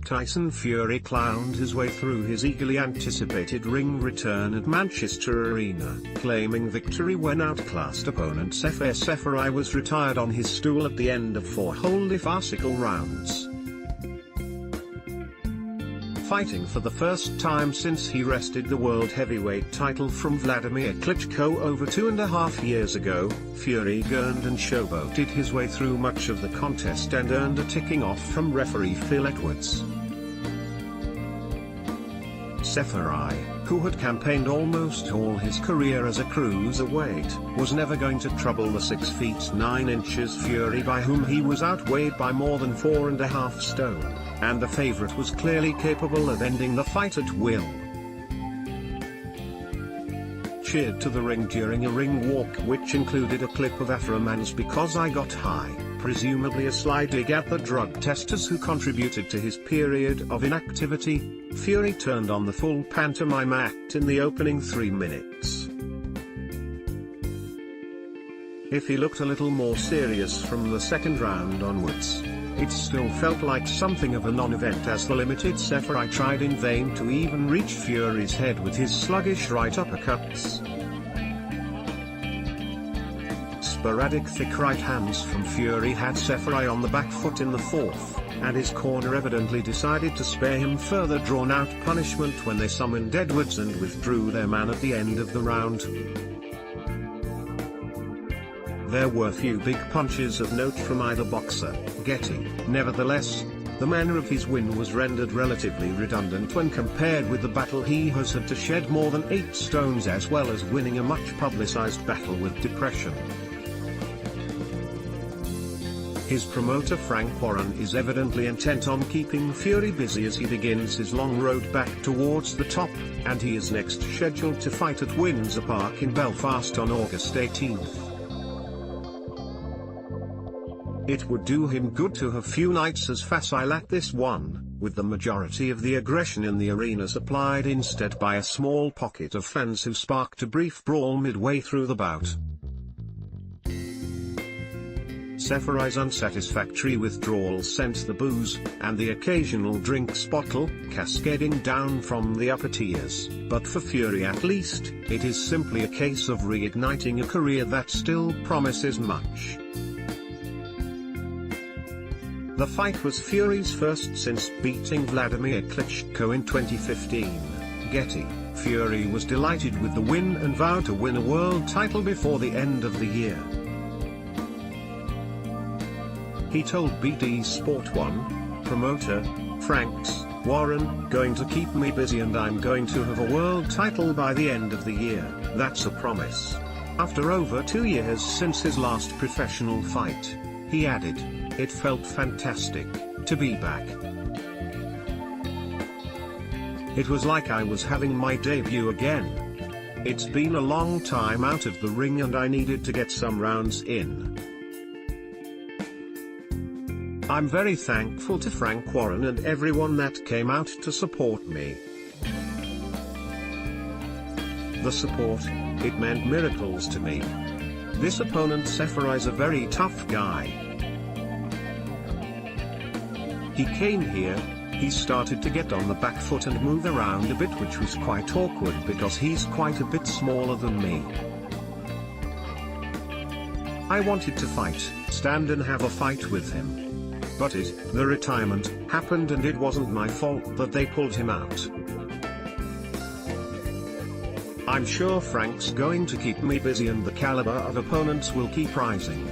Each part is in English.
Tyson Fury clowned his way through his eagerly anticipated ring return at Manchester Arena, claiming victory when outclassed opponent Farce Fury was retired on his stool at the end of 4 wholly farcical rounds. Fighting for the first time since he wrested the world heavyweight title from Vladimir Klitschko over 2.5 years ago, Fury gurned and showboated his way through much of the contest and earned a ticking off from referee Phil Edwards. Fury, who had campaigned almost all his career as a cruiserweight, was never going to trouble the 6 feet 9 inches Fury, by whom he was outweighed by more than 4.5 stone, and the favorite was clearly capable of ending the fight at will. Cheered to the ring during a ring walk which included a clip of Afroman's "Because I Got High," presumably a sly dig at the drug testers who contributed to his period of inactivity. Fury turned on the full pantomime act in the opening 3 minutes. If he looked a little more serious from the second round onwards, it still felt like something of a non-event, as the limited Fury tried in vain to even reach Fury's head with his sluggish right uppercuts. Sporadic thick right hands from Fury had Fury on the back foot in the 4th, and his corner evidently decided to spare him further drawn-out punishment when they summoned Edwards and withdrew their man at the end of the round. There were few big punches of note from either boxer. Getty, nevertheless, the manner of his win was rendered relatively redundant when compared with the battle he has had to shed more than 8 stones, as well as winning a much publicized battle with depression. His promoter Frank Warren is evidently intent on keeping Fury busy as he begins his long road back towards the top, and he is next scheduled to fight at Windsor Park in Belfast on August 18th. It would do him good to have few nights as facile like this one, with the majority of the aggression in the arena supplied instead by a small pocket of fans who sparked a brief brawl midway through the bout. Fury's unsatisfactory withdrawal sent the booze, and the occasional drinks bottle, cascading down from the upper tiers, but for Fury at least, it is simply a case of reigniting a career that still promises much. The fight was Fury's first since beating Vladimir Klitschko in 2015. Getty, Fury was delighted with the win and vowed to win a world title before the end of the year. He told BT Sport 1, promoter, Frank's Warren, "Going to keep me busy and I'm going to have a world title by the end of the year, that's a promise." After over 2 years since his last professional fight, he added, "It felt fantastic to be back. It was like I was having my debut again. It's been a long time out of the ring and I needed to get some rounds in. I'm very thankful to Frank Warren and everyone that came out to support me. The support, it meant miracles to me. This opponent Fury's a very tough guy. He came here, he started to get on the back foot and move around a bit, which was quite awkward because he's quite a bit smaller than me. I wanted to fight, stand and have a fight with him. But the retirement, happened and it wasn't my fault that they pulled him out. I'm sure Frank's going to keep me busy and the caliber of opponents will keep rising."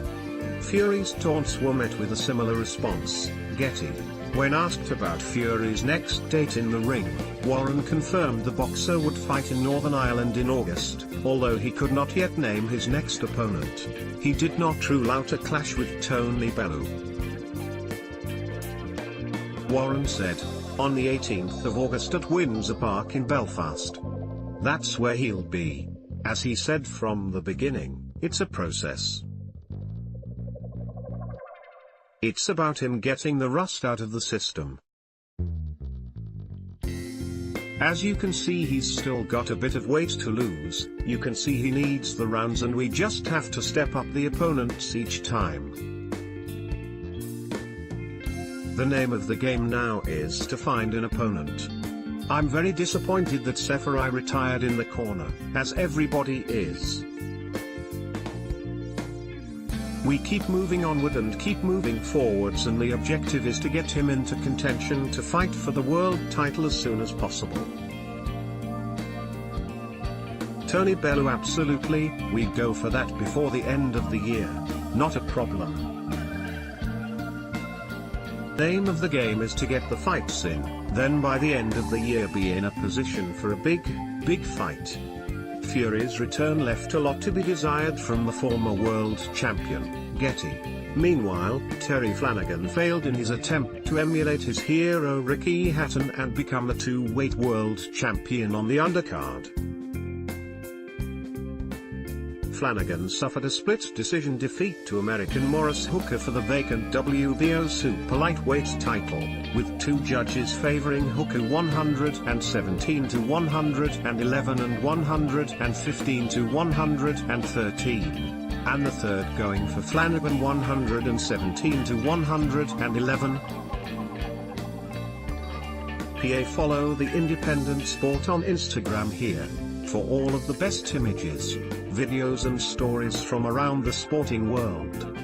Fury's taunts were met with a similar response. Getty, when asked about Fury's next date in the ring, Warren confirmed the boxer would fight in Northern Ireland in August, although he could not yet name his next opponent. He did not rule out a clash with Tony Bellew. Warren said, "On the 18th of August at Windsor Park in Belfast. That's where he'll be. As he said from the beginning, it's a process. It's about him getting the rust out of the system. As you can see, he's still got a bit of weight to lose. You can see he needs the rounds and we just have to step up the opponents each time." The name of the game now is to find an opponent. I'm very disappointed that Sephiri retired in the corner, as everybody is. We keep moving onward and keep moving forwards, and the objective is to get him into contention to fight for the world title as soon as possible. Tony Bellew: absolutely, we'd go for that before the end of the year, not a problem. Name of the game is to get the fights in, then by the end of the year be in a position for a big fight. Fury's return left a lot to be desired from the former world champion, Getty. Meanwhile, Terry Flanagan failed in his attempt to emulate his hero Ricky Hatton and become the two-weight world champion on the undercard. Flanagan suffered a split decision defeat to American Morris Hooker for the vacant WBO super lightweight title, with two judges favoring Hooker 117 to 111 and 115 to 113, and the third going for Flanagan 117 to 111. PA Follow the Independent Sport on Instagram here, for all of the best images, videos and stories from around the sporting world.